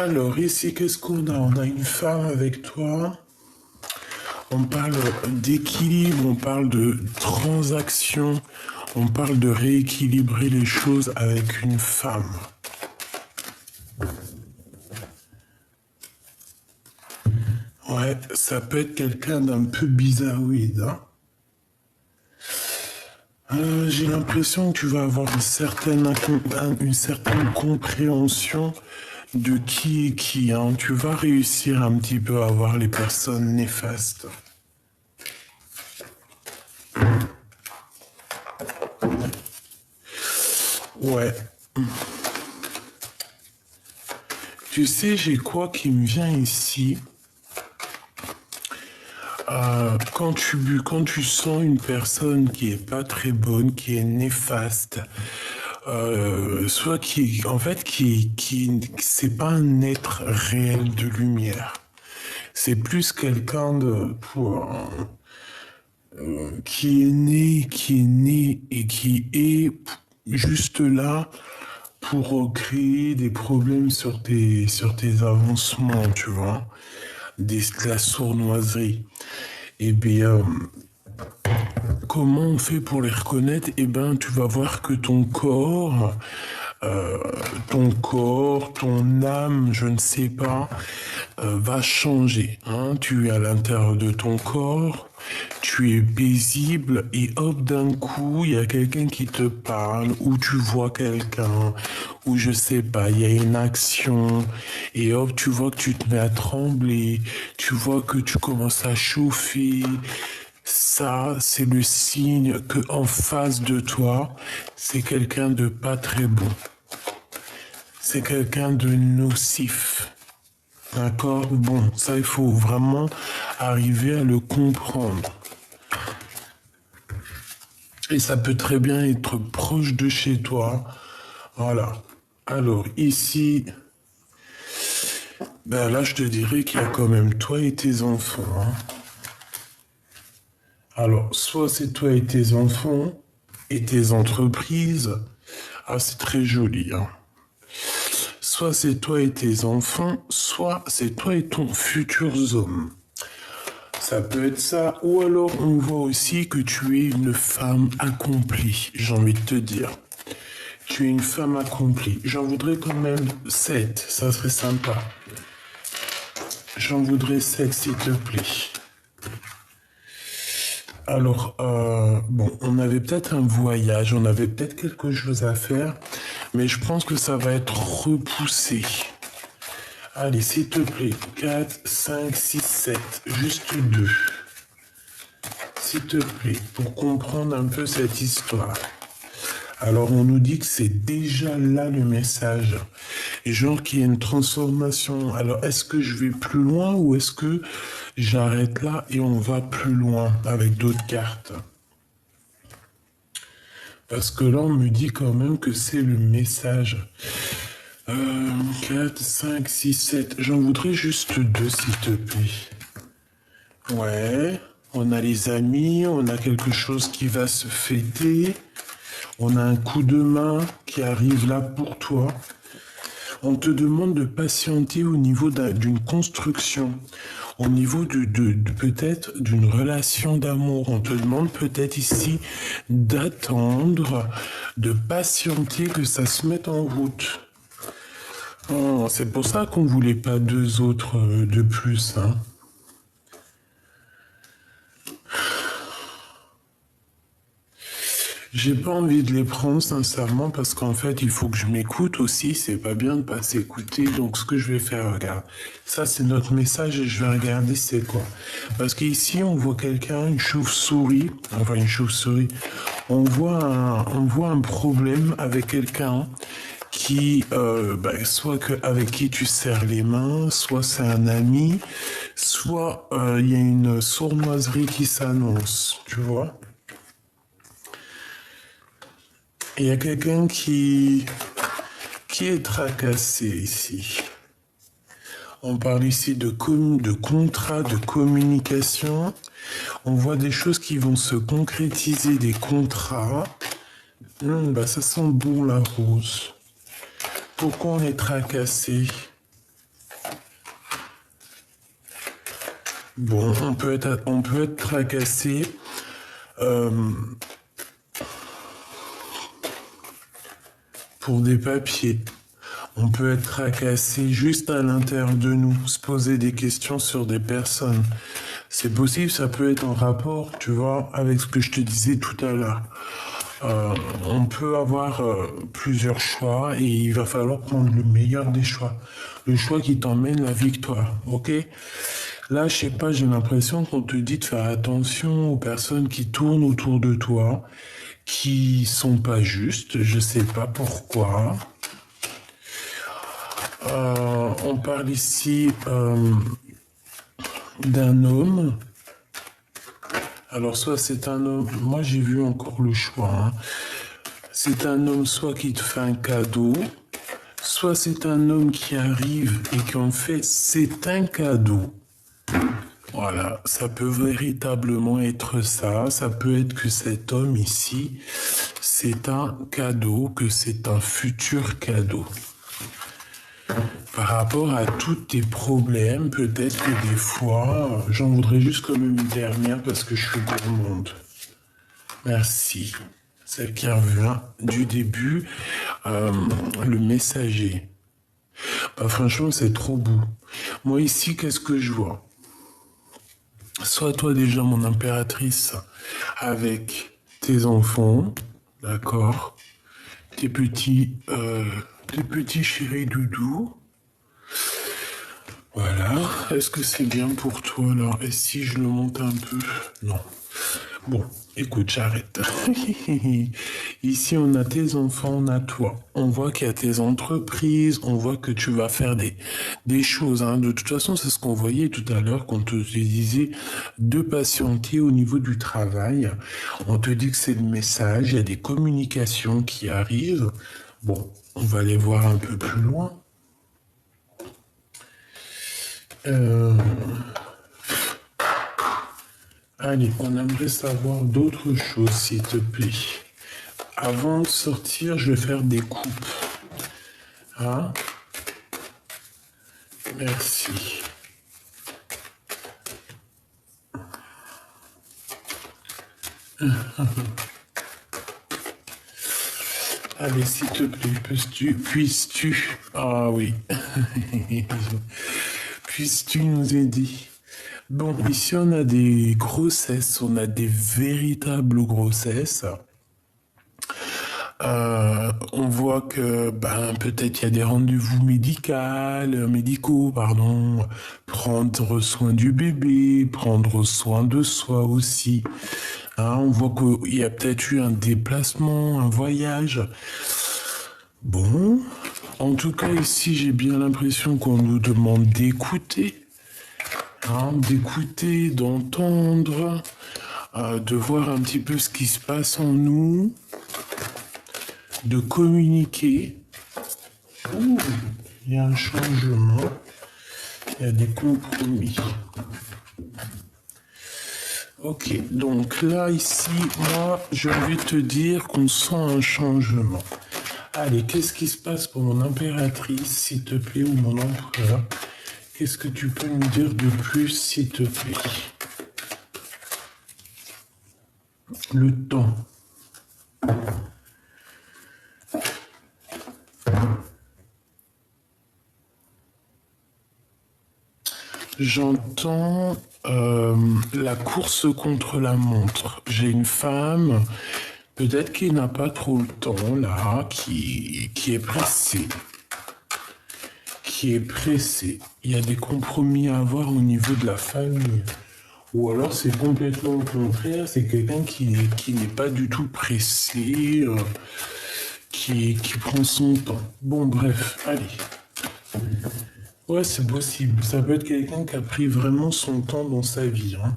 Alors ici, qu'est-ce qu'on a? On a une femme avec toi. On parle d'équilibre, on parle de transaction, on parle de rééquilibrer les choses avec une femme. Ouais, ça peut être quelqu'un d'un peu bizarroïde, hein. J'ai l'impression que tu vas avoir une certaine compréhension de qui est qui, hein. Tu vas réussir un petit peu à voir les personnes néfastes. Ouais. Tu sais, j'ai quoi qui me vient ici? Quand tu sens une personne qui est pas très bonne, qui est néfaste, soit c'est pas un être réel de lumière. C'est plus quelqu'un qui est né et qui est juste là pour créer des problèmes sur tes avancements, tu vois, de la sournoiserie. Eh bien, comment on fait pour les reconnaître? Eh bien, tu vas voir que ton âme, je ne sais pas, va changer, hein. Tu es à l'intérieur de ton corps, tu es paisible et hop, d'un coup, il y a quelqu'un qui te parle ou tu vois quelqu'un ou je sais pas, il y a une action et hop, tu vois que tu te mets à trembler, tu vois que tu commences à chauffer. Ça, c'est le signe que en face de toi, c'est quelqu'un de pas très bon. C'est quelqu'un de nocif. D'accord? Bon, ça, il faut vraiment arriver à le comprendre. Et ça peut très bien être proche de chez toi. Voilà. Alors, ici, ben là, je te dirais qu'il y a quand même toi et tes enfants, hein. Alors, soit c'est toi et tes enfants et tes entreprises. Ah, c'est très joli, hein. Soit c'est toi et tes enfants, soit c'est toi et ton futur homme. Ça peut être ça, ou alors on voit aussi que tu es une femme accomplie, j'ai envie de te dire. Tu es une femme accomplie. J'en voudrais quand même 7, ça serait sympa. J'en voudrais 7, s'il te plaît. Alors, bon, on avait peut-être un voyage, on avait peut-être quelque chose à faire, mais je pense que ça va être repoussé. Allez, s'il te plaît, 4, 5, 6, 7, juste 2. S'il te plaît, pour comprendre un peu cette histoire. Alors, on nous dit que c'est déjà là le message. Et genre qu'il y a une transformation. Alors, est-ce que je vais plus loin ou est-ce que j'arrête là et on va plus loin avec d'autres cartes? Parce que là, on me dit quand même que c'est le message. 4, 5, 6, 7. J'en voudrais juste 2, s'il te plaît. Ouais. On a les amis, on a quelque chose qui va se fêter. On a un coup de main qui arrive là pour toi. On te demande de patienter au niveau d'une construction, au niveau peut-être d'une relation d'amour. On te demande peut-être ici d'attendre, de patienter que ça se mette en route. Oh, c'est pour ça qu'on voulait pas 2 autres de plus, hein. J'ai pas envie de les prendre sincèrement parce qu'en fait il faut que je m'écoute aussi, c'est pas bien de pas s'écouter, donc ce que je vais faire, regarde, ça c'est notre message et je vais regarder c'est quoi. Parce qu'ici on voit quelqu'un, une chauve-souris, on voit un problème avec quelqu'un qui, soit avec qui tu serres les mains, soit c'est un ami, soit il y a une sournoiserie qui s'annonce, tu vois. Il y a quelqu'un qui est tracassé ici. On parle ici de contrat, de communication. On voit des choses qui vont se concrétiser, des contrats. Ça sent bon la rose. Pourquoi on est tracassé? Bon, on peut être tracassé. euh, pour des papiers. On peut être tracassé juste à l'intérieur de nous, se poser des questions sur des personnes. C'est possible, ça peut être en rapport, tu vois, avec ce que je te disais tout à l'heure. On peut avoir plusieurs choix et il va falloir prendre le meilleur des choix. Le choix qui t'emmène la victoire, ok? Là, je sais pas, j'ai l'impression qu'on te dit de faire attention aux personnes qui tournent autour de toi, qui sont pas justes, je sais pas pourquoi. On parle ici d'un homme. Alors, soit c'est un homme, moi j'ai vu encore le choix, hein. C'est un homme soit qui te fait un cadeau, soit c'est un homme qui arrive et qu'en fait c'est un cadeau. Voilà, ça peut véritablement être ça. Ça peut être que cet homme ici, c'est un cadeau, que c'est un futur cadeau. Par rapport à tous tes problèmes, peut-être que des fois, j'en voudrais juste comme une dernière parce que je suis gourmande. Merci. Celle qui revient du début, le messager. Franchement, c'est trop beau. Moi ici, qu'est-ce que je vois? Sois toi déjà mon impératrice avec tes enfants, d'accord? Tes petits chéris doudous. Voilà. Est-ce que c'est bien pour toi alors? Et si je le monte un peu? Non. Bon, écoute, j'arrête. Ici, on a tes enfants, on a toi. On voit qu'il y a tes entreprises, on voit que tu vas faire des choses, hein. De toute façon, c'est ce qu'on voyait tout à l'heure quand on te disait de patienter au niveau du travail. On te dit que c'est le message, il y a des communications qui arrivent. Bon, on va les voir un peu plus loin. Allez, on aimerait savoir d'autres choses, s'il te plaît. Avant de sortir, je vais faire des coupes. Hein? Merci. Allez, s'il te plaît, puisses-tu... Ah oui. Puisses-tu nous aider? Bon, ici, on a des grossesses, on a des véritables grossesses. On voit que ben, peut-être il y a des rendez-vous médicaux, pardon, prendre soin du bébé, prendre soin de soi aussi. Hein, on voit qu'il y a peut-être eu un déplacement, un voyage. Bon, en tout cas ici j'ai bien l'impression qu'on nous demande d'écouter, hein, d'écouter, d'entendre, de voir un petit peu ce qui se passe en nous, de communiquer. Ouh, il y a un changement, il y a des compromis. Ok, donc là, ici, moi, j'ai envie de te dire qu'on sent un changement. Allez, qu'est-ce qui se passe pour mon impératrice, s'il te plaît, ou mon empereur? Qu'est-ce que tu peux me dire de plus, s'il te plaît? Le temps. J'entends la course contre la montre. J'ai une femme, peut-être qui n'a pas trop le temps, là, qui est pressée. Qui est pressée. Il y a des compromis à avoir au niveau de la famille. Ou alors c'est complètement le contraire, c'est quelqu'un qui n'est pas du tout pressé, qui prend son temps. Bon, bref, allez. Ouais, c'est possible. Ça peut être quelqu'un qui a pris vraiment son temps dans sa vie, hein.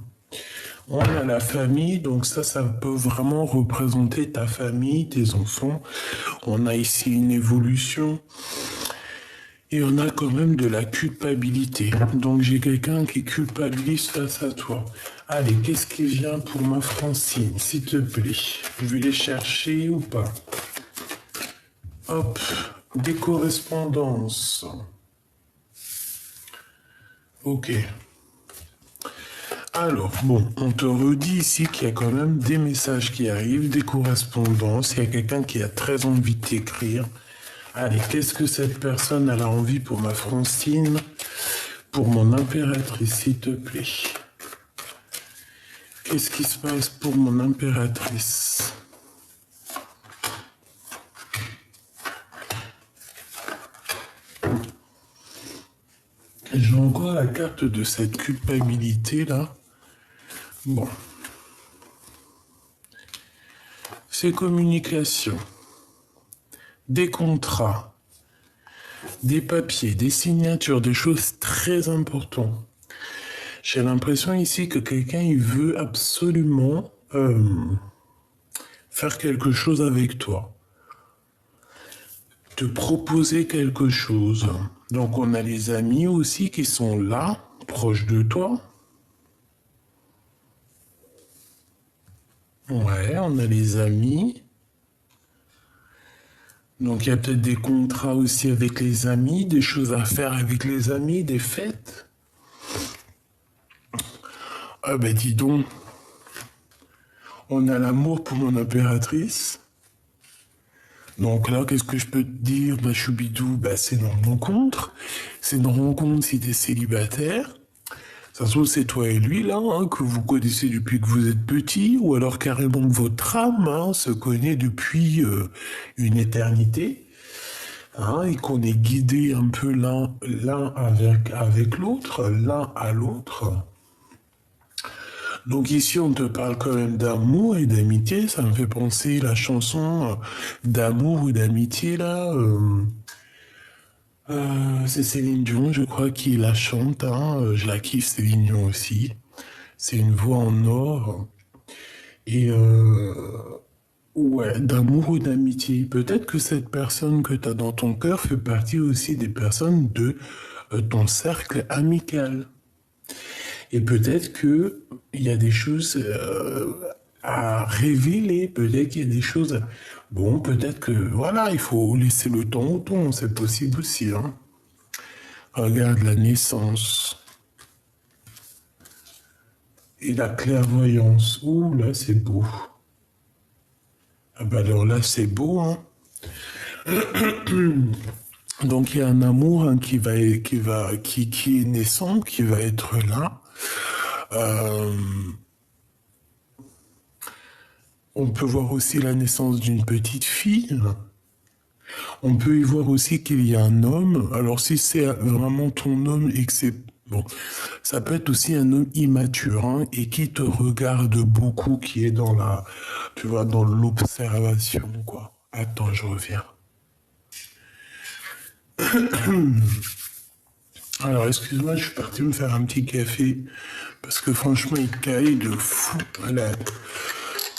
On a la famille, donc ça peut vraiment représenter ta famille, tes enfants. On a ici une évolution. Et on a quand même de la culpabilité. Donc j'ai quelqu'un qui culpabilise face à toi. Allez, qu'est-ce qui vient pour ma Francine, s'il te plaît? Je vais les chercher ou pas? Hop, des correspondances. Ok. Alors, bon, on te redit ici qu'il y a quand même des messages qui arrivent, des correspondances, il y a quelqu'un qui a très envie de t'écrire. Allez, qu'est-ce que cette personne a envie pour ma Francine, pour mon impératrice, s'il te plaît? Qu'est-ce qui se passe pour mon impératrice? J'ai encore la carte de cette culpabilité là. Bon. C'est communication. Des contrats. Des papiers, des signatures, des choses très importantes. J'ai l'impression ici que quelqu'un il veut absolument faire quelque chose avec toi. Te proposer quelque chose. Donc on a les amis aussi qui sont là, proches de toi. Ouais, on a les amis. Donc il y a peut-être des contrats aussi avec les amis, des choses à faire avec les amis, des fêtes. Ah ben dis donc, on a l'amour pour mon impératrice. Donc là, qu'est-ce que je peux te dire, bah choubidou, bah c'est une rencontre. C'est une rencontre si t'es célibataire. Ça se trouve, c'est toi et lui, là, hein, que vous connaissez depuis que vous êtes petit, ou alors carrément que votre âme hein, se connaît depuis une éternité, hein, et qu'on est guidé un peu l'un avec l'autre, l'un à l'autre. Donc ici, on te parle quand même d'amour et d'amitié. Ça me fait penser la chanson d'amour ou d'amitié, là. C'est Céline Dion, je crois, qui la chante. Hein. Je la kiffe, Céline Dion aussi. C'est une voix en or. Et ouais, d'amour ou d'amitié. Peut-être que cette personne que tu as dans ton cœur fait partie aussi des personnes de ton cercle amical. Et peut-être que il y a des choses à révéler, peut-être qu'il y a des choses... Bon, peut-être que, voilà, il faut laisser le temps au temps, c'est possible aussi, hein. Regarde la naissance. Et la clairvoyance. Ouh, là, c'est beau. Ah bah alors là, c'est beau, hein. Donc il y a un amour hein, qui est naissant, qui va être là. Euh, on peut voir aussi la naissance d'une petite fille. On peut y voir aussi qu'il y a un homme. Alors si c'est vraiment ton homme et que c'est... Bon, ça peut être aussi un homme immature hein, et qui te regarde beaucoup, qui est dans la... Tu vois, dans l'observation, quoi. Attends, je reviens. Alors, excuse-moi, je suis parti me faire un petit café parce que franchement, il caille de fou. Voilà.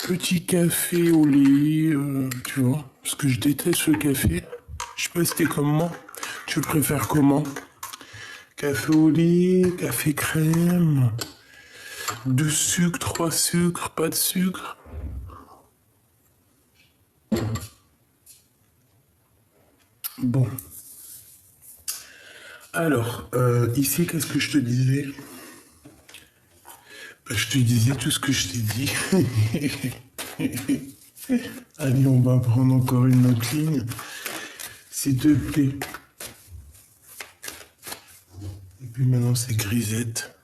Petit café au lait, tu vois, parce que je déteste le café. Je sais pas si t'es comme moi. Tu préfères comment? Café au lait, café crème, 2 sucres, 3 sucres, pas de sucre. Bon. Alors, ici, qu'est-ce que je te disais? Je te disais tout ce que je t'ai dit. Allez, on va prendre encore une autre ligne. S'il te plaît. Et puis maintenant, c'est grisette.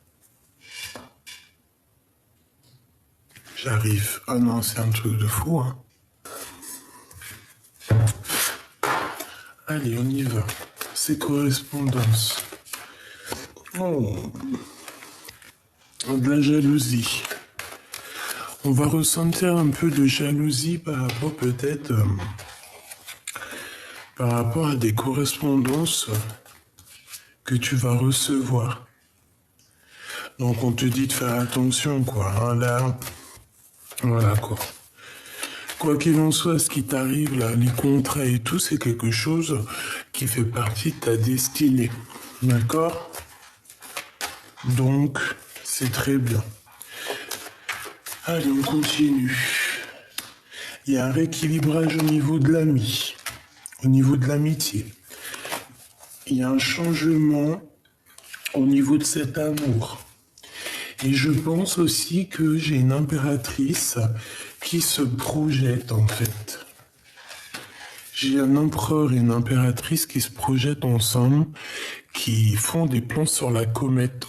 J'arrive. Ah non, c'est un truc de fou, hein. Allez, on y va. C'est correspondance. Oh. De la jalousie. On va ressentir un peu de jalousie par rapport peut-être par rapport à des correspondances que tu vas recevoir. Donc on te dit de faire attention quoi. Hein, là, voilà quoi. Quoi qu'il en soit, ce qui t'arrive là, les contrats et tout, c'est quelque chose qui fait partie de ta destinée. D'accord? Donc, c'est très bien. Allez, on continue. Il y a un rééquilibrage au niveau de l'ami, au niveau de l'amitié. Il y a un changement au niveau de cet amour. Et je pense aussi que j'ai une impératrice qui se projette en fait. J'ai un empereur et une impératrice qui se projettent ensemble, qui font des plans sur la comète.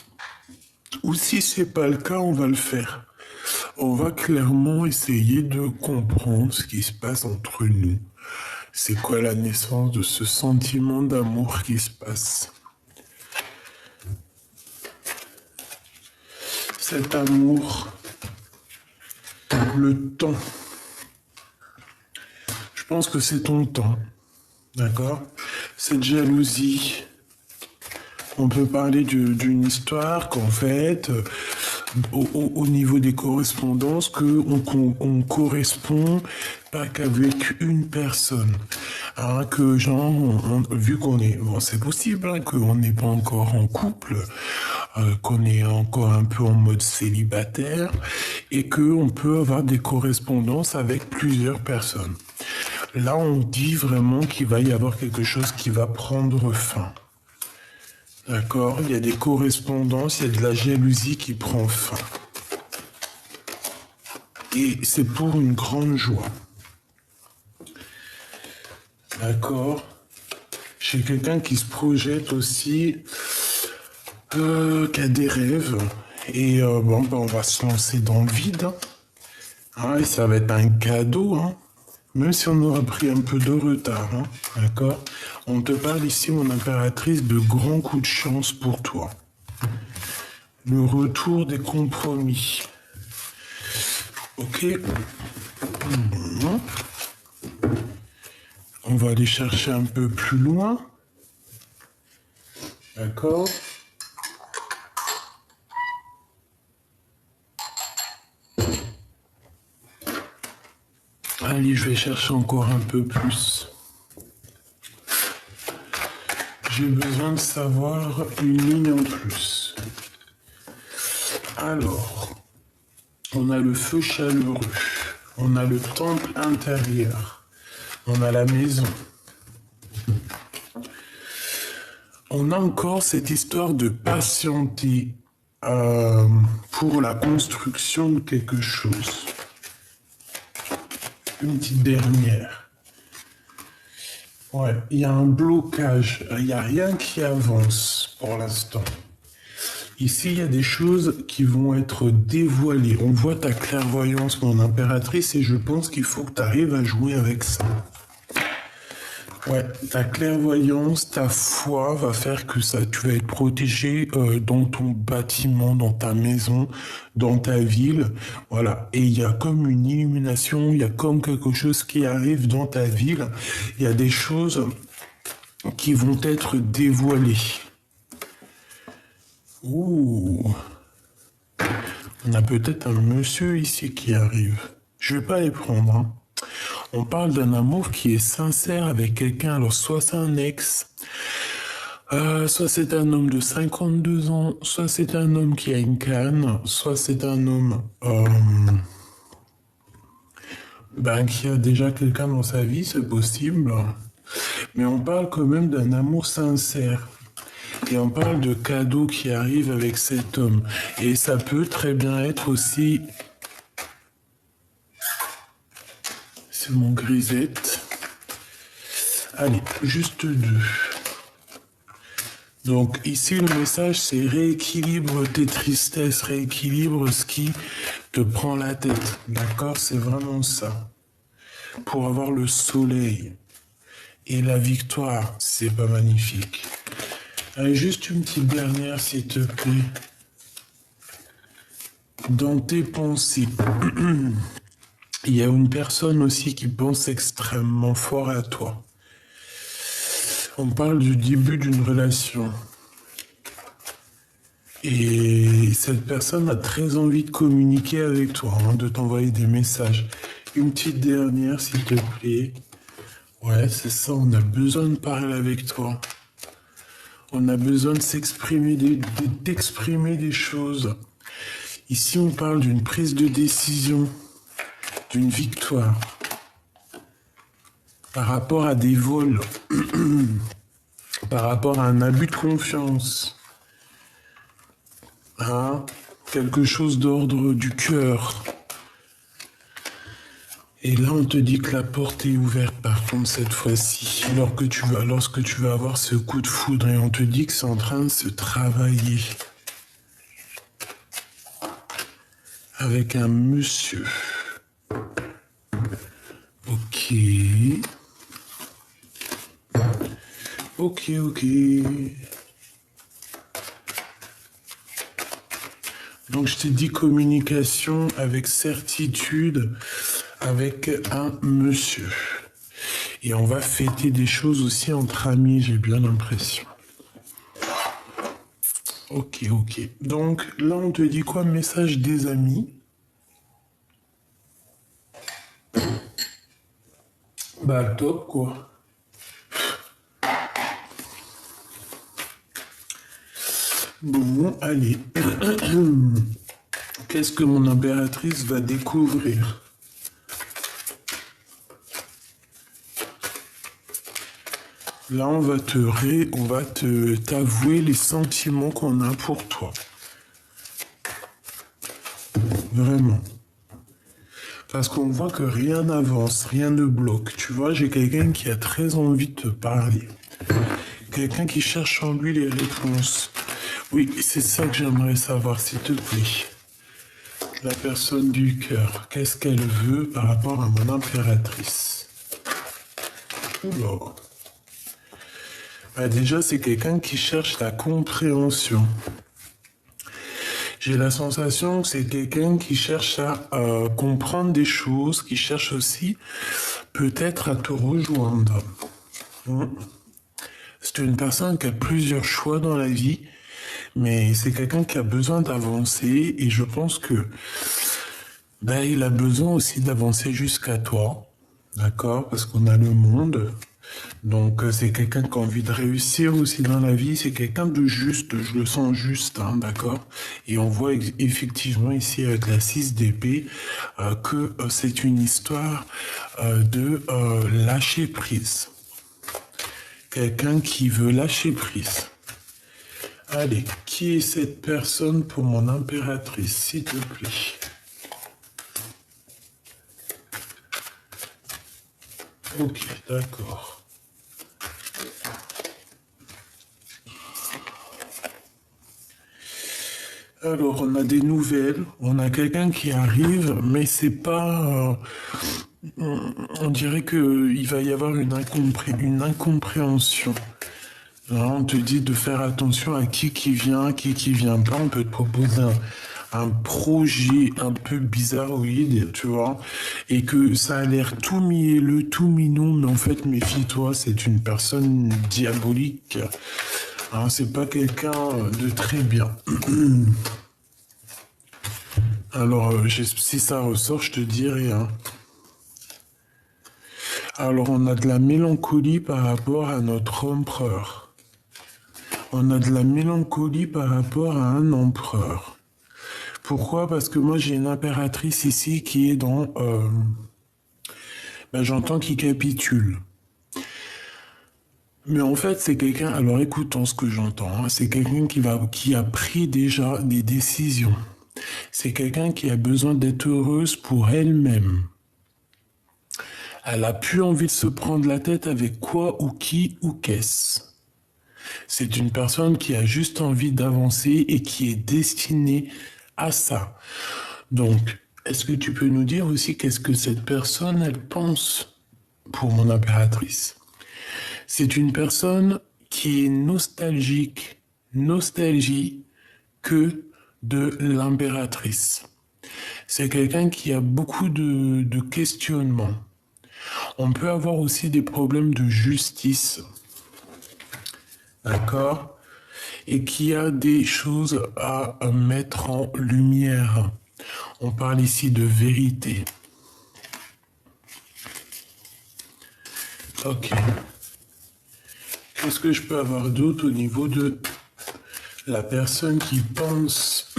Ou si c'est pas le cas, on va le faire. On va clairement essayer de comprendre ce qui se passe entre nous. C'est quoi la naissance de ce sentiment d'amour qui se passe? Cet amour, le temps. Je pense que c'est ton temps, d'accord? Cette jalousie, on peut parler d'une histoire qu'en fait, au niveau des correspondances, qu'on correspond pas qu'avec une personne. Hein, que genre, vu qu'on est, bon, c'est possible hein, qu'on n'est pas encore en couple, qu'on est encore un peu en mode célibataire, et qu'on peut avoir des correspondances avec plusieurs personnes. Là, on dit vraiment qu'il va y avoir quelque chose qui va prendre fin. D'accord? Il y a des correspondances, il y a de la jalousie qui prend fin. Et c'est pour une grande joie. D'accord? J'ai quelqu'un qui se projette aussi, qui a des rêves. Et bon, ben, on va se lancer dans le vide. Hein, et ça va être un cadeau, hein. Même si on aura pris un peu de retard, hein, d'accord? On te parle ici, mon impératrice, de grands coups de chance pour toi. Le retour des compromis. Ok? On va aller chercher un peu plus loin. D'accord? Allez, je vais chercher encore un peu plus. J'ai besoin de savoir une ligne en plus. Alors, on a le feu chaleureux, on a le temple intérieur, on a la maison. On a encore cette histoire de patienter pour la construction de quelque chose. Une petite dernière. Ouais, il y a un blocage, il n'y a rien qui avance pour l'instant. Ici, il y a des choses qui vont être dévoilées. On voit ta clairvoyance, mon impératrice, et je pense qu'il faut que tu arrives à jouer avec ça. Ouais, ta clairvoyance, ta foi va faire que ça, tu vas être protégé dans ton bâtiment, dans ta maison, dans ta ville. Voilà. Et il y a comme une illumination, il y a comme quelque chose qui arrive dans ta ville. Il y a des choses qui vont être dévoilées. Ouh. On a peut-être un monsieur ici qui arrive. Je vais pas les prendre, hein. On parle d'un amour qui est sincère avec quelqu'un. Alors, soit c'est un ex, soit c'est un homme de 52 ans, soit c'est un homme qui a une canne, soit c'est un homme qui a déjà quelqu'un dans sa vie, c'est possible. Mais on parle quand même d'un amour sincère. Et on parle de cadeaux qui arrivent avec cet homme. Et ça peut très bien être aussi... C'est mon grisette. Allez, juste deux. Donc ici, le message, c'est rééquilibre tes tristesses, rééquilibre ce qui te prend la tête. D'accord? C'est vraiment ça. Pour avoir le soleil et la victoire, c'est pas magnifique. Allez, juste une petite dernière, s'il te plaît. Dans tes pensées, il y a une personne aussi qui pense extrêmement fort à toi. On parle du début d'une relation. Et cette personne a très envie de communiquer avec toi, hein, de t'envoyer des messages. Une petite dernière, s'il te plaît. Ouais, c'est ça, on a besoin de parler avec toi. On a besoin de s'exprimer, d'exprimer des choses. Ici, on parle d'une prise de décision, d'une victoire. Par rapport à des vols, par rapport à un abus de confiance. Hein? quelque chose d'ordre du cœur. Et là, on te dit que la porte est ouverte, par contre, cette fois-ci, lorsque tu vas avoir ce coup de foudre, et on te dit que c'est en train de se travailler avec un monsieur. Ok. Ok, ok. Donc, je t'ai dit communication avec certitude avec un monsieur. Et on va fêter des choses aussi entre amis, j'ai bien l'impression. Ok, ok. Donc, là, on te dit quoi? Message des amis. Bah, top, quoi. Bon, allez. Qu'est-ce que mon impératrice va découvrir? Là, on va t'avouer les sentiments qu'on a pour toi. Vraiment. Parce qu'on voit que rien n'avance, rien ne bloque. Tu vois, j'ai quelqu'un qui a très envie de te parler. Quelqu'un qui cherche en lui les réponses. Oui, c'est ça que j'aimerais savoir, s'il te plaît. La personne du cœur, qu'est-ce qu'elle veut par rapport à mon impératrice? Oula. Bah déjà, c'est quelqu'un qui cherche la compréhension. J'ai la sensation que c'est quelqu'un qui cherche à comprendre des choses, qui cherche aussi peut-être à te rejoindre. C'est une personne qui a plusieurs choix dans la vie, mais c'est quelqu'un qui a besoin d'avancer et je pense que il a besoin aussi d'avancer jusqu'à toi, d'accord? Parce qu'on a le monde. Donc c'est quelqu'un qui a envie de réussir aussi dans la vie, c'est quelqu'un de juste, je le sens juste, hein, d'accord? Et on voit effectivement ici avec la 6 d'épée que c'est une histoire de lâcher prise. Quelqu'un qui veut lâcher prise. Allez, qui est cette personne pour mon impératrice, s'il te plaît? Ok, d'accord. Alors, on a des nouvelles, on a quelqu'un qui arrive, mais c'est pas... on dirait qu'il va y avoir une incompréhension. Là, on te dit de faire attention à qui vient, qui vient pas. On peut te proposer un projet un peu bizarroïde, tu vois, et que ça a l'air tout mielleux, tout mignon, mais en fait, méfie-toi, c'est une personne diabolique. Hein, c'est pas quelqu'un de très bien. Alors, si ça ressort, je te dirai. Hein. Alors, on a de la mélancolie par rapport à notre empereur. On a de la mélancolie par rapport à un empereur. Pourquoi? Parce que moi, j'ai une impératrice ici qui est dans... j'entends qu'il capitule. Mais en fait, c'est quelqu'un... Alors, écoutons ce que j'entends. Hein, c'est quelqu'un qui a pris déjà des décisions. C'est quelqu'un qui a besoin d'être heureuse pour elle-même. Elle a plus envie de se prendre la tête avec quoi ou qui ou qu'est-ce. C'est une personne qui a juste envie d'avancer et qui est destinée à ça. Donc, est-ce que tu peux nous dire aussi qu'est-ce que cette personne, elle pense pour mon impératrice? C'est une personne qui est nostalgie que de l'impératrice. C'est quelqu'un qui a beaucoup de questionnements. On peut avoir aussi des problèmes de justice, d'accord? Et qui a des choses à mettre en lumière. On parle ici de vérité. Ok. Qu'est-ce que je peux avoir d'autre au niveau de la personne qui pense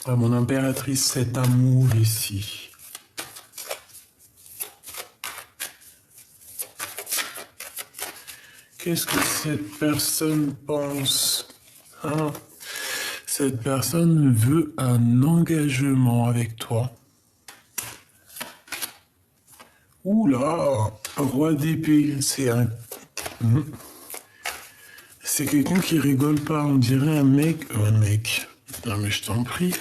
à mon impératrice, cet amour ici? Qu'est-ce que cette personne pense? Hein? Cette personne veut un engagement avec toi. Oula, roi d'épée, c'est quelqu'un qui rigole pas, on dirait un mec. Un mec. Non mais je t'en prie.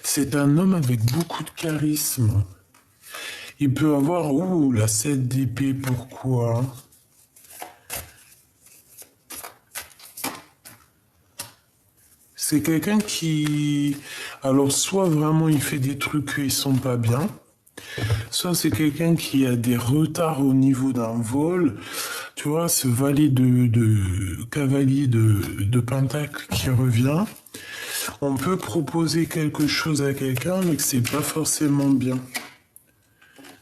C'est un homme avec beaucoup de charisme. Il peut avoir, la 7 d'épée, pourquoi? C'est quelqu'un qui... Alors, soit vraiment il fait des trucs qui sont pas bien, soit c'est quelqu'un qui a des retards au niveau d'un vol. Tu vois, ce valet de cavalier de pentacle qui revient. On peut proposer quelque chose à quelqu'un, mais que c'est pas forcément bien.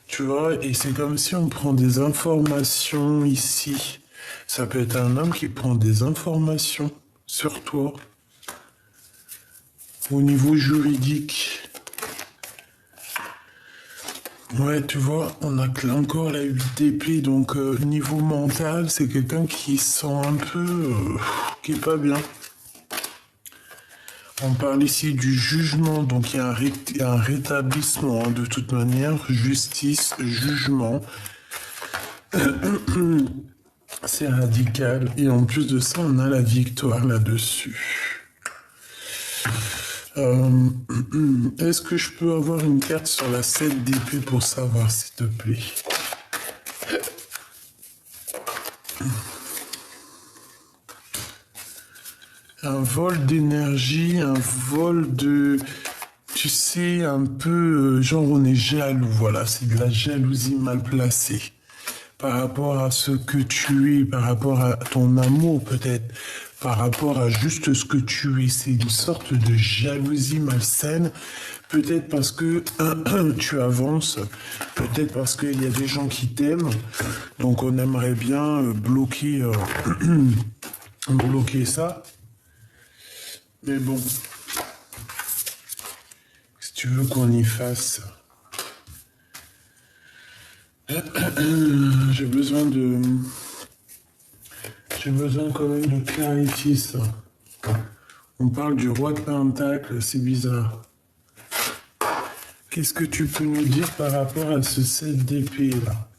Tu vois, et c'est comme si on prend des informations ici. Ça peut être un homme qui prend des informations sur toi. Au niveau juridique. Ouais, tu vois, on a encore la 8 d'épée, donc niveau mental, c'est quelqu'un qui sent un peu... qui est pas bien. On parle ici du jugement, donc il y a un rétablissement, hein, de toute manière, justice, jugement. C'est radical, et en plus de ça, on a la victoire là-dessus. Est-ce que je peux avoir une carte sur la 7 d'épée pour savoir, s'il te plaît? Un vol d'énergie, un vol de... Tu sais, un peu... genre, on est jaloux, voilà. C'est de la jalousie mal placée. Par rapport à ce que tu es, par rapport à ton amour, peut-être. Par rapport à juste ce que tu es. C'est une sorte de jalousie malsaine. Peut-être parce que tu avances. Peut-être parce qu'il y a des gens qui t'aiment. Donc, on aimerait bien bloquer... bloquer ça. Mais bon, si tu veux qu'on y fasse, j'ai besoin quand même de clarifier ça. On parle du roi de pentacle, c'est bizarre. Qu'est-ce que tu peux nous dire par rapport à ce 7 d'épée là?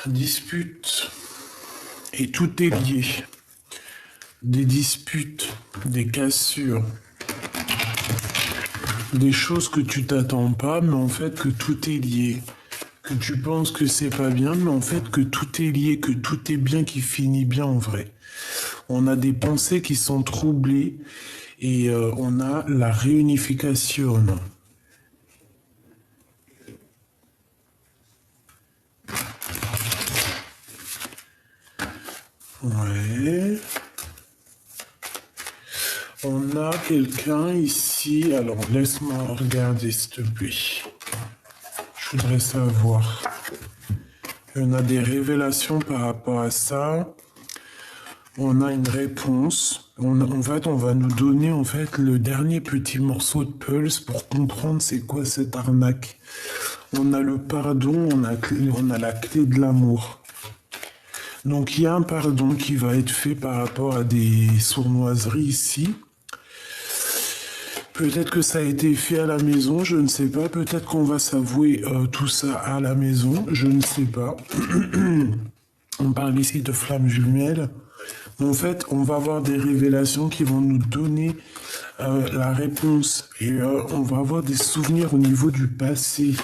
Dispute. Et tout est lié. Des disputes, des cassures, des choses que tu t'attends pas, mais en fait que tout est lié. Que tu penses que c'est pas bien, mais en fait que tout est lié, que tout est bien, qui finit bien en vrai. On a des pensées qui sont troublées et on a la réunification. Ouais. On a quelqu'un ici. Alors, laisse-moi regarder, s'il te plaît. Je voudrais savoir. On a des révélations par rapport à ça. On a une réponse. En fait, on va nous donner en fait le dernier petit morceau de pulse pour comprendre c'est quoi cette arnaque. On a le pardon, on a la clé de l'amour. Donc il y a un pardon qui va être fait par rapport à des sournoiseries ici. Peut-être que ça a été fait à la maison, je ne sais pas. Peut-être qu'on va s'avouer tout ça à la maison, je ne sais pas. On parle ici de flammes jumelles. En fait, on va avoir des révélations qui vont nous donner la réponse. Et on va avoir des souvenirs au niveau du passé.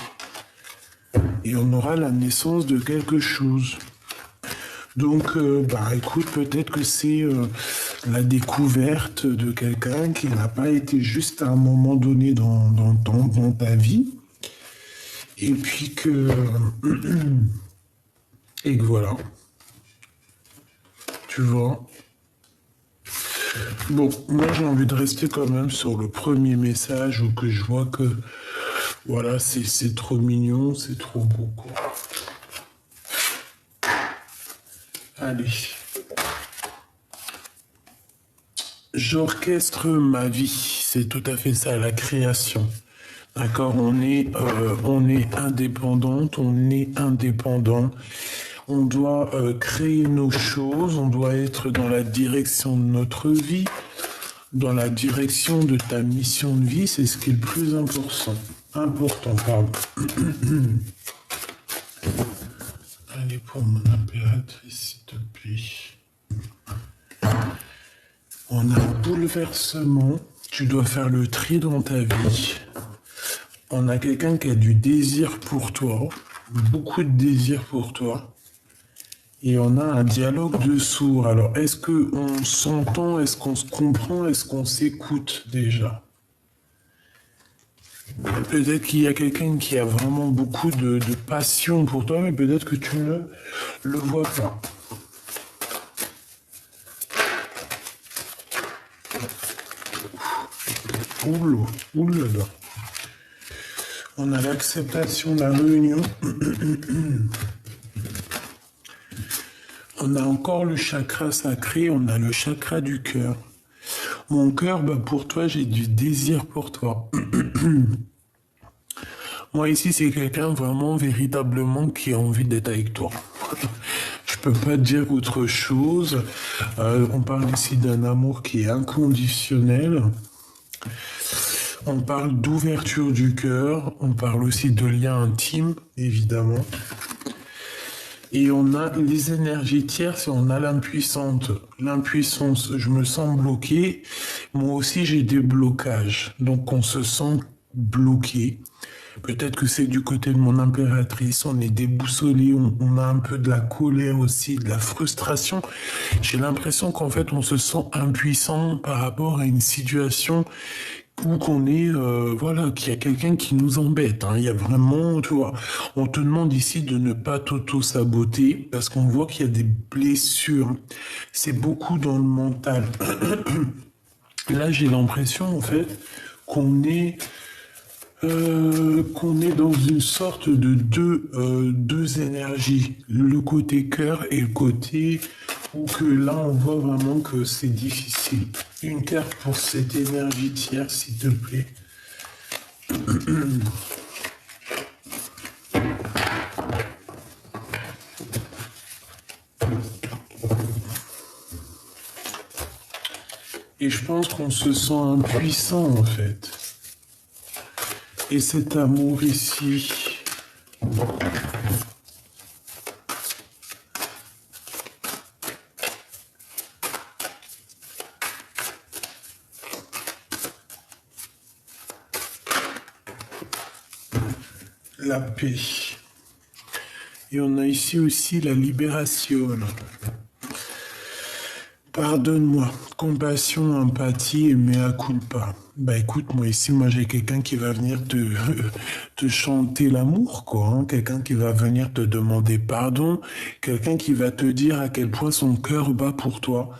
Et on aura la naissance de quelque chose. Donc, écoute, peut-être que c'est la découverte de quelqu'un qui n'a pas été juste à un moment donné dans ta vie. Et puis que... et que voilà. Tu vois. Bon, moi j'ai envie de rester quand même sur le premier message où que je vois que... Voilà, c'est trop mignon, c'est trop beau, quoi. Allez. J'orchestre ma vie, c'est tout à fait ça, la création. D'accord, on est indépendante, on est indépendant. On doit créer nos choses, on doit être dans la direction de notre vie, dans la direction de ta mission de vie, c'est ce qui est le plus important. Important, pardon. Allez, pour mon impératrice, s'il te plaît. On a un bouleversement, tu dois faire le tri dans ta vie. On a quelqu'un qui a du désir pour toi, beaucoup de désir pour toi. Et on a un dialogue de sourds. Alors, est-ce qu'on s'entend, est-ce qu'on se comprend, est-ce qu'on s'écoute déjà? Peut-être qu'il y a quelqu'un qui a vraiment beaucoup de passion pour toi, mais peut-être que tu ne le vois pas. Oula. On a l'acceptation de la réunion. On a encore le chakra sacré, on a le chakra du cœur. Mon cœur, pour toi, j'ai du désir pour toi. Moi, ici, c'est quelqu'un vraiment, véritablement, qui a envie d'être avec toi. Je peux pas te dire autre chose. On parle ici d'un amour qui est inconditionnel. On parle d'ouverture du cœur. On parle aussi de lien intime, évidemment. Et on a les énergies tierces et on a l'impuissante. L'impuissance, je me sens bloqué. Moi aussi, j'ai des blocages. Donc, on se sent bloqué. Peut-être que c'est du côté de mon impératrice. On est déboussolé. On a un peu de la colère aussi, de la frustration. J'ai l'impression qu'en fait, on se sent impuissant par rapport à une situation ou qu'on est, voilà, qu'il y a quelqu'un qui nous embête. Il y a vraiment, tu vois, on te demande ici de ne pas t'auto-saboter parce qu'on voit qu'il y a des blessures. C'est beaucoup dans le mental. Là, j'ai l'impression, en fait, qu'on est dans une sorte de deux énergies, le côté cœur et le côté où que là on voit vraiment que c'est difficile. Une carte pour cette énergie tierce, s'il te plaît. Et je pense qu'on se sent impuissant en fait. Et cet amour ici, la paix. Et on a ici aussi la libération. Pardonne-moi, compassion, empathie et mea culpa. Écoute, moi ici, j'ai quelqu'un qui va venir te chanter l'amour, quoi. Quelqu'un qui va venir te demander pardon, quelqu'un qui va te dire à quel point son cœur bat pour toi.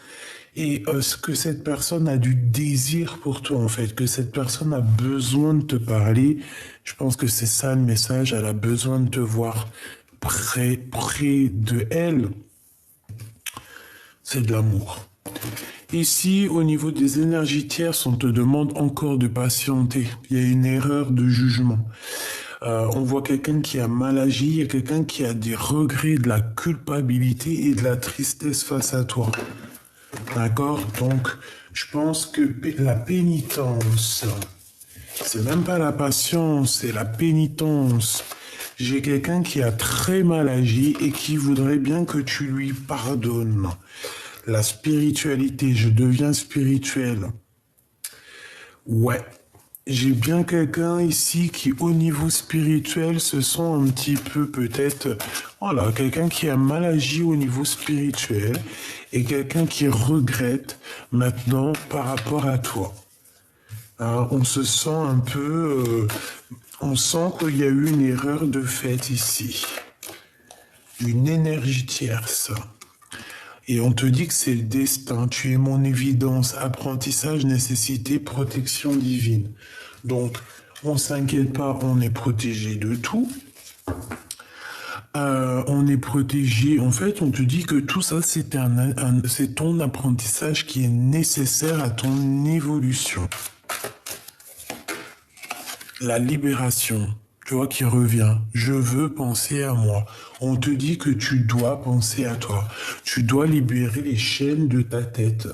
Et ce que cette personne a du désir pour toi, en fait, que cette personne a besoin de te parler. Je pense que c'est ça le message, elle a besoin de te voir près de elle. C'est de l'amour. Ici, au niveau des énergies tierces, on te demande encore de patienter. Il y a une erreur de jugement. On voit quelqu'un qui a mal agi, il y a quelqu'un qui a des regrets, de la culpabilité et de la tristesse face à toi. D'accord? Donc, je pense que la pénitence, c'est même pas la patience, c'est la pénitence. J'ai quelqu'un qui a très mal agi et qui voudrait bien que tu lui pardonnes. La spiritualité, je deviens spirituel. Ouais, j'ai bien quelqu'un ici qui, au niveau spirituel, se sent un petit peu peut-être... Voilà, quelqu'un qui a mal agi au niveau spirituel et quelqu'un qui regrette maintenant par rapport à toi. Alors, on se sent un peu... on sent qu'il y a eu une erreur de fait ici. Une énergie tierce. Et on te dit que c'est le destin, tu es mon évidence, apprentissage, nécessité, protection divine. Donc, on s'inquiète pas, on est protégé de tout. On est protégé. En fait, on te dit que tout ça, c'est ton apprentissage qui est nécessaire à ton évolution. La libération, tu vois, qui revient. Je veux penser à moi. On te dit que tu dois penser à toi. Tu dois libérer les chaînes de ta tête.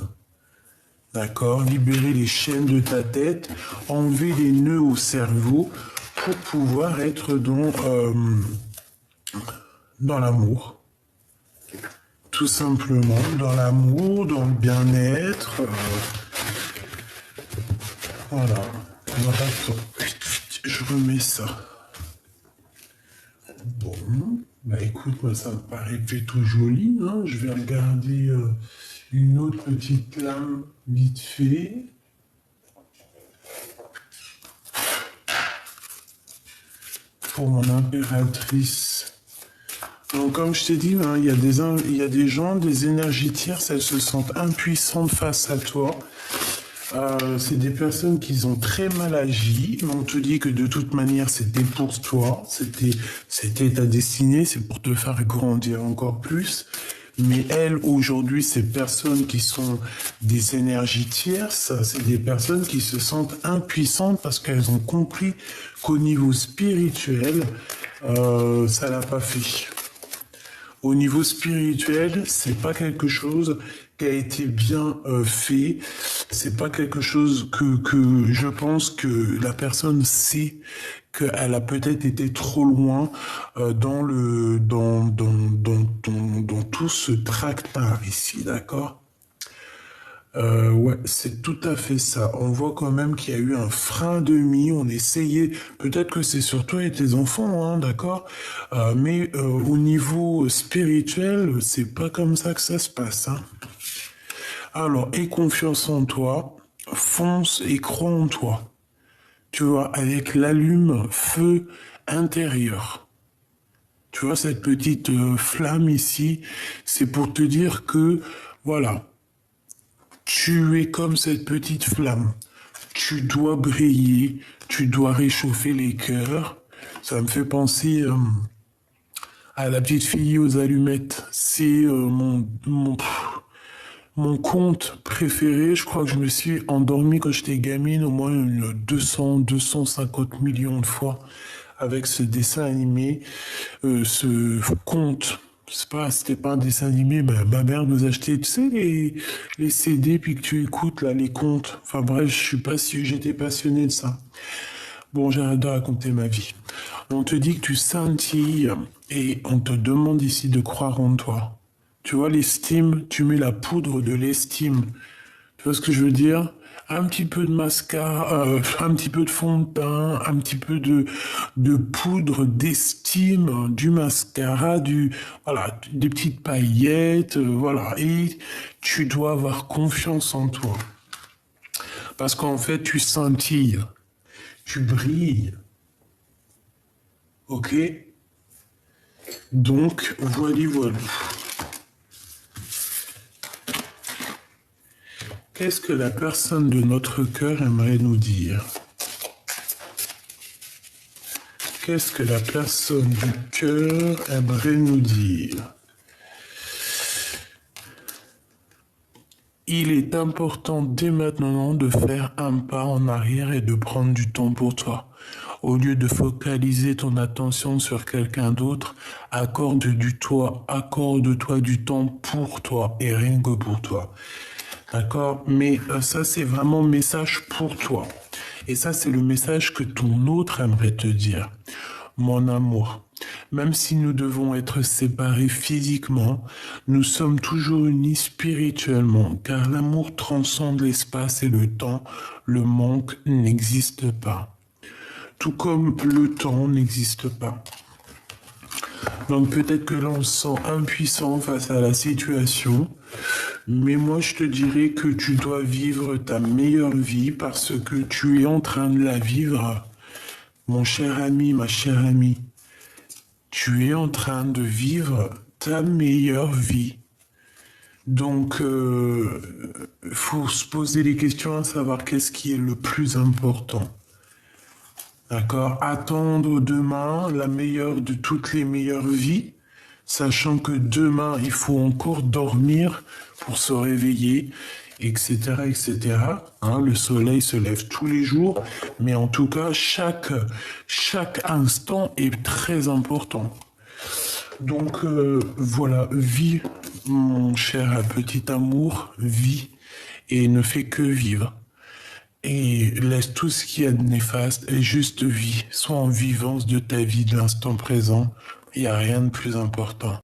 D'accord? Libérer les chaînes de ta tête, enlever les nœuds au cerveau pour pouvoir être dans l'amour. Tout simplement, dans l'amour, dans le bien-être. Voilà. Alors, attends. Je remets ça. Bon. Bah écoute, moi ça me paraît plutôt joli. Hein. Je vais regarder une autre petite lame vite fait. Pour mon impératrice. Donc, comme je t'ai dit, hein, il y a des gens, des énergies tierces, elles se sentent impuissantes face à toi. C'est des personnes qui ont très mal agi, mais on te dit que de toute manière, c'était pour toi, c'était ta destinée, c'est pour te faire grandir encore plus. Mais elles, aujourd'hui, ces personnes qui sont des énergies tierces, c'est des personnes qui se sentent impuissantes parce qu'elles ont compris qu'au niveau spirituel, ça l'a pas fait. Au niveau spirituel, c'est pas quelque chose qui a été bien fait. C'est pas quelque chose que je pense que la personne sait qu'elle a peut-être été trop loin dans tout ce tractard ici, d'accord? Ouais, c'est tout à fait ça. On voit quand même qu'il y a eu un frein de mie. On essayait, peut-être que c'est sur toi et tes enfants, hein, d'accord? Mais au niveau spirituel, c'est pas comme ça que ça se passe, hein. Alors, aie confiance en toi, fonce et crois en toi. Tu vois, avec l'allume-feu intérieur. Tu vois, cette petite flamme ici, c'est pour te dire que, voilà, tu es comme cette petite flamme. Tu dois briller, tu dois réchauffer les cœurs. Ça me fait penser à la petite fille aux allumettes. C'est mon conte préféré. Je crois que je me suis endormi quand j'étais gamine au moins 250 millions de fois avec ce dessin animé, ce conte. C'était pas un dessin animé, ma mère nous achetait, tu sais, les CD, puis que tu écoutes, là, les contes. Enfin bref, je suis pas si j'étais passionné de ça. Bon, j'arrête de raconter ma vie. On te dit que tu scintilles et on te demande ici de croire en toi. Tu vois, l'estime, tu mets la poudre de l'estime. Tu vois ce que je veux dire? Un petit peu de mascara, un petit peu de fond de teint, un petit peu de poudre d'estime, du mascara, voilà, des petites paillettes, voilà. Et tu dois avoir confiance en toi. Parce qu'en fait, tu scintilles, tu brilles. Ok? Donc, voilà. Qu'est-ce que la personne de notre cœur aimerait nous dire? Qu'est-ce que la personne du cœur aimerait nous dire? Il est important dès maintenant de faire un pas en arrière et de prendre du temps pour toi. Au lieu de focaliser ton attention sur quelqu'un d'autre, accorde-toi du temps pour toi et rien que pour toi. D'accord? Mais ça, c'est vraiment un message pour toi. Et ça, c'est le message que ton autre aimerait te dire. Mon amour, même si nous devons être séparés physiquement, nous sommes toujours unis spirituellement, car l'amour transcende l'espace et le temps. Le manque n'existe pas. Tout comme le temps n'existe pas. Donc peut-être que là on se sent impuissant face à la situation, mais moi je te dirais que tu dois vivre ta meilleure vie parce que tu es en train de la vivre. Mon cher ami, ma chère amie, tu es en train de vivre ta meilleure vie. Donc, faut se poser des questions à savoir qu'est-ce qui est le plus important. D'accord? Attendre demain la meilleure de toutes les meilleures vies, sachant que demain, il faut encore dormir pour se réveiller, etc., etc. Hein, le soleil se lève tous les jours, mais en tout cas, chaque instant est très important. Donc voilà, vis, mon cher petit amour, vis et ne fais que vivre. Et laisse tout ce qui est néfaste et juste vis. Sois en vivance de ta vie de l'instant présent. Il n'y a rien de plus important.